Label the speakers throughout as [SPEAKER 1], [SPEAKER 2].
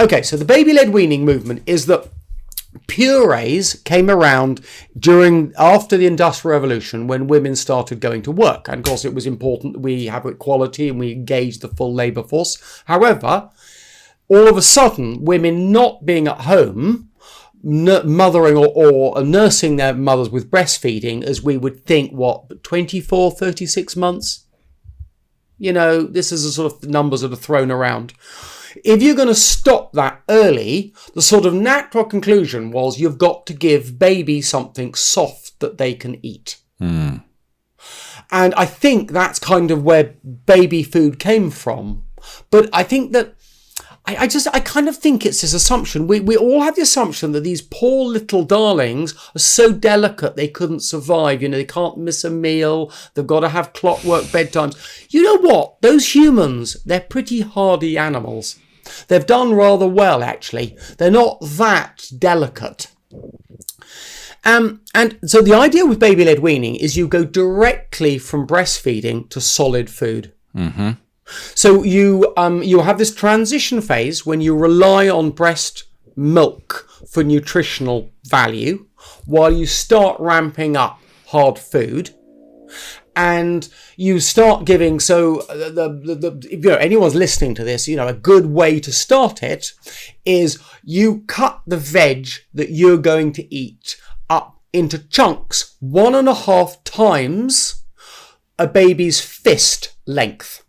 [SPEAKER 1] Okay, so the baby-led weaning movement is that purees came around after the Industrial Revolution, when women started going to work. And of course, it was important that we have equality and we engage the full labour force. However, all of a sudden, women not being at home, mothering or nursing their mothers with breastfeeding, as we would think, 24, 36 months? This is the sort of numbers that are thrown around. If you're going to stop that early, the sort of natural conclusion was you've got to give baby something soft that they can eat. And I think that's kind of where baby food came from. But I think that I kind of think it's this assumption. We all have the assumption that these poor little darlings are so delicate they couldn't survive. They can't miss a meal. They've got to have clockwork bedtimes. You know what? Those humans, they're pretty hardy animals. They've done rather well, actually. They're not that delicate. And so the idea with baby-led weaning is you go directly from breastfeeding to solid food. Mm-hmm. So you have this transition phase when you rely on breast milk for nutritional value while you start ramping up hard food. And you start giving, so if anyone's listening to this, a good way to start it is you cut the veg that you're going to eat up into chunks 1.5 times a baby's fist length.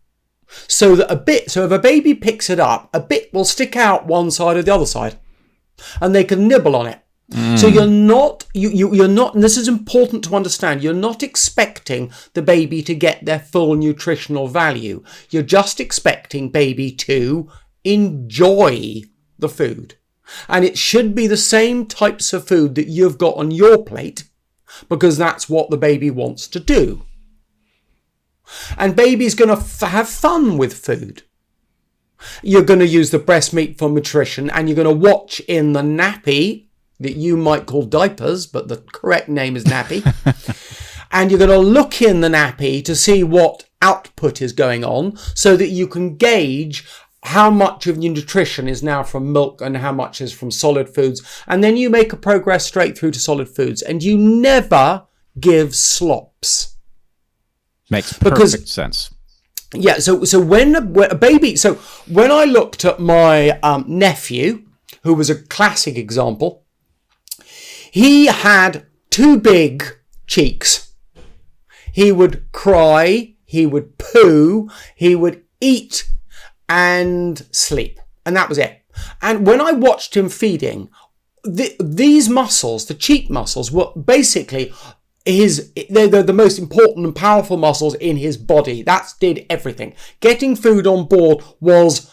[SPEAKER 1] So if a baby picks it up, a bit will stick out one side or the other side, and they can nibble on it. So you're not, and this is important to understand, you're not expecting the baby to get their full nutritional value. You're just expecting baby to enjoy the food. And it should be the same types of food that you've got on your plate, because that's what the baby wants to do. And baby's going to have fun with food. You're going to use the breast meat for nutrition, and you're going to watch in the nappy, that you might call diapers, but the correct name is nappy. And you're going to look in the nappy to see what output is going on, so that you can gauge how much of your nutrition is now from milk and how much is from solid foods. And then you make a progress straight through to solid foods. And you never give slops.
[SPEAKER 2] Makes perfect sense.
[SPEAKER 1] Yeah, so when a baby... So when I looked at my nephew, who was a classic example, he had too big cheeks. He would cry, he would poo, he would eat and sleep. And that was it. And when I watched him feeding, these muscles, the cheek muscles, were basically they're the most important and powerful muscles in his body. That did everything. Getting food on board was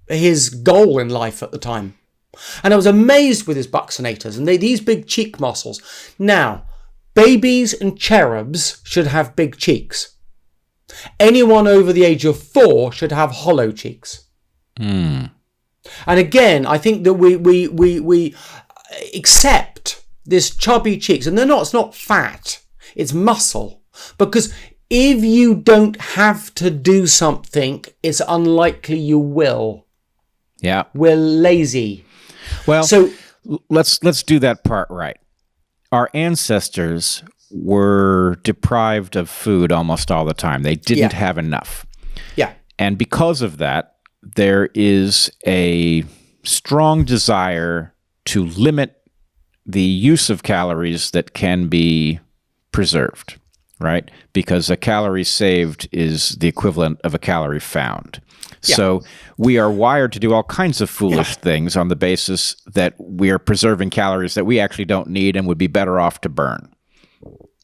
[SPEAKER 1] his goal in life at the time. And I was amazed with his buccinators and these big cheek muscles. Now, babies and cherubs should have big cheeks. Anyone over the age of 4 should have hollow cheeks. And again, I think that we accept this chubby cheeks, and it's not fat, it's muscle. Because if you don't have to do something, it's unlikely you will.
[SPEAKER 2] Yeah.
[SPEAKER 1] We're lazy.
[SPEAKER 2] Well, so let's do that part right. Our ancestors were deprived of food almost all the time. They didn't have enough.
[SPEAKER 1] Yeah.
[SPEAKER 2] And because of that, there is a strong desire to limit the use of calories that can be preserved, right? Because a calorie saved is the equivalent of a calorie found. Yeah. So we are wired to do all kinds of foolish things on the basis that we are preserving calories that we actually don't need and would be better off to burn.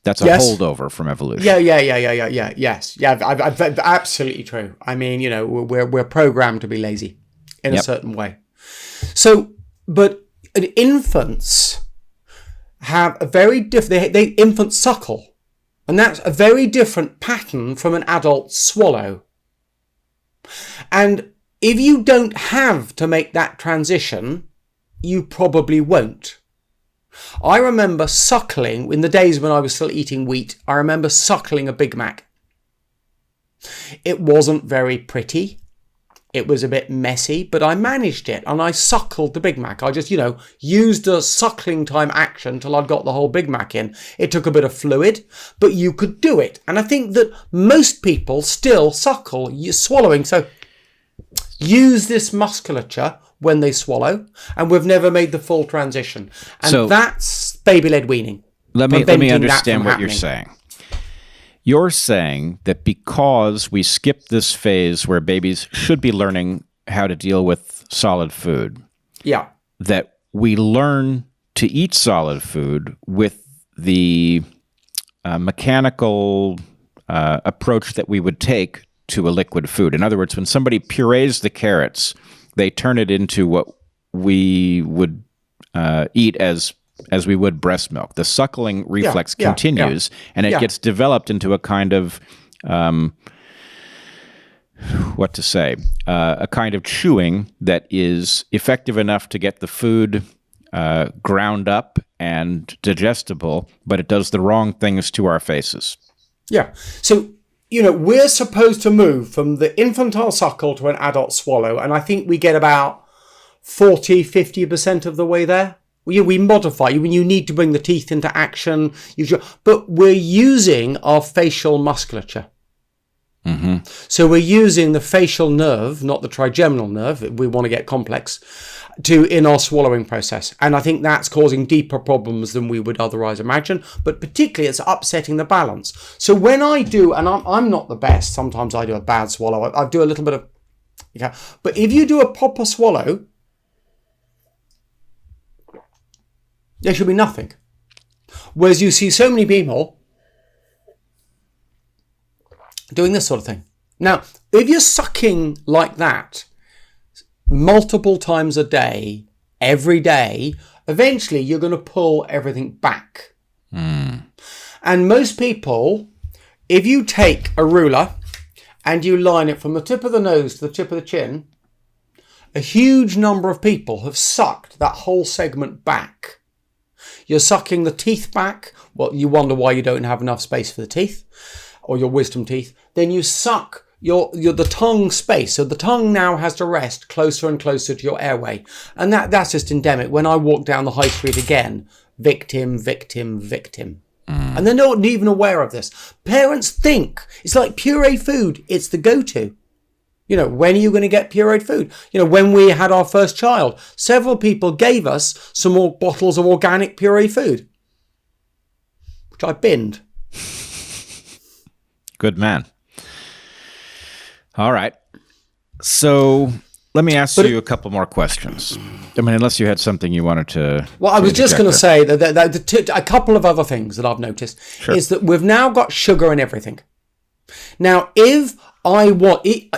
[SPEAKER 2] That's a holdover from evolution.
[SPEAKER 1] Yes. Absolutely true. I mean, we're programmed to be lazy in a certain way. So, but infants have a very different... Infants suckle. And that's a very different pattern from an adult swallow. And if you don't have to make that transition, you probably won't. I remember suckling, in the days when I was still eating wheat, I remember suckling a Big Mac. It wasn't very pretty. It was a bit messy, but I managed it, and I suckled the Big Mac. I just, used a suckling time action till I'd got the whole Big Mac in. It took a bit of fluid, but you could do it. And I think that most people still suckle, you're swallowing. So use this musculature when they swallow, and we've never made the full transition. And that's baby-led weaning.
[SPEAKER 2] Let me understand what you're saying. You're saying that because we skip this phase where babies should be learning how to deal with solid food, that we learn to eat solid food with the mechanical approach that we would take to a liquid food. In other words, when somebody purees the carrots, they turn it into what we would eat as we would breast milk. The suckling reflex continues, and it gets developed into a kind of, a kind of chewing that is effective enough to get the food ground up and digestible, but it does the wrong things to our faces.
[SPEAKER 1] Yeah. So, we're supposed to move from the infantile suckle to an adult swallow, and I think we get about 40-50% of the way there. We modify. When you need to bring the teeth into action, but we're using our facial musculature.
[SPEAKER 2] Mm-hmm.
[SPEAKER 1] So we're using the facial nerve, not the trigeminal nerve, we want to get complex, in our swallowing process. And I think that's causing deeper problems than we would otherwise imagine. But particularly, it's upsetting the balance. So when I do, and I'm not the best, sometimes I do a bad swallow. I do a little bit of, but if you do a proper swallow, there should be nothing. Whereas you see so many people doing this sort of thing. Now, if you're sucking like that multiple times a day, every day, eventually you're going to pull everything back. And most people, if you take a ruler and you line it from the tip of the nose to the tip of the chin, a huge number of people have sucked that whole segment back. You're sucking the teeth back. Well, you wonder why you don't have enough space for the teeth or your wisdom teeth. Then you suck the tongue space. So the tongue now has to rest closer and closer to your airway. And that's just endemic. When I walk down the high street again, victim, victim, victim. And they're not even aware of this. Parents think it's like pureed food. It's the go-to. When are you going to get pureed food? When we had our first child, several people gave us some more bottles of organic pureed food, which I binned.
[SPEAKER 2] Good man. All right. So let me ask you a couple more questions. I mean, unless you had something you wanted to... Well,
[SPEAKER 1] I was just going to say that a couple of other things that I've noticed is that we've now got sugar in everything. Now, if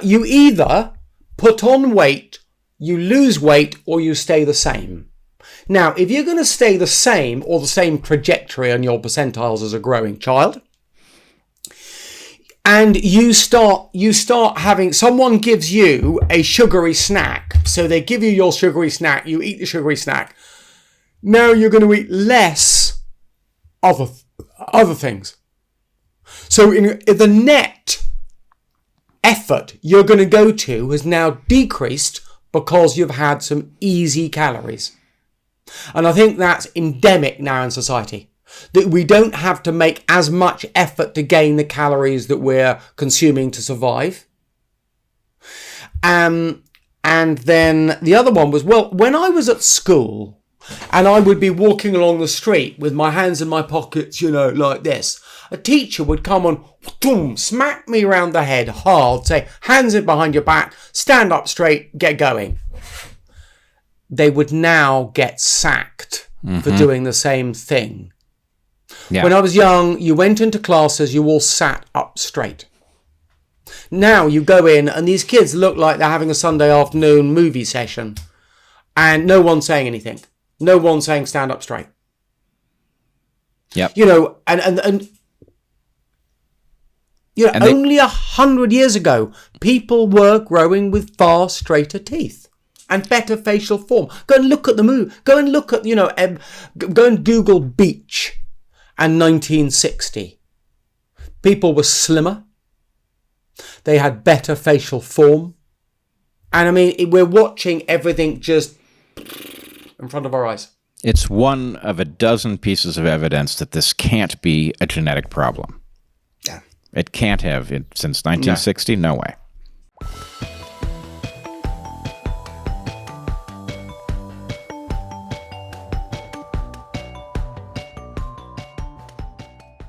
[SPEAKER 1] you either put on weight, you lose weight, or you stay the same. Now, if you're going to stay the same or the same trajectory on your percentiles as a growing child, and you start having, someone gives you a sugary snack, so they give you your sugary snack, you eat the sugary snack. Now you're going to eat less other things. So in the net effort you're going to go to has now decreased because you've had some easy calories. And I think that's endemic now in society, that we don't have to make as much effort to gain the calories that we're consuming to survive. And then the other one was, when I was at school and I would be walking along the street with my hands in my pockets, like this, a teacher would come and boom, smack me around the head hard, say, hands in behind your back, stand up straight, get going. They would now get sacked for doing the same thing. Yeah. When I was young, you went into classes, you all sat up straight. Now you go in and these kids look like they're having a Sunday afternoon movie session and no one's saying anything. No one's saying stand up straight.
[SPEAKER 2] Yep.
[SPEAKER 1] Only 100 years ago, people were growing with far straighter teeth and better facial form. Go and look at the movie. Go and look at, go and Google beach and 1960. People were slimmer. They had better facial form. And I mean, we're watching everything just in front of our eyes.
[SPEAKER 2] It's one of a dozen pieces of evidence that this can't be a genetic problem.
[SPEAKER 1] Yeah.
[SPEAKER 2] It can't have. Since 1960, no way.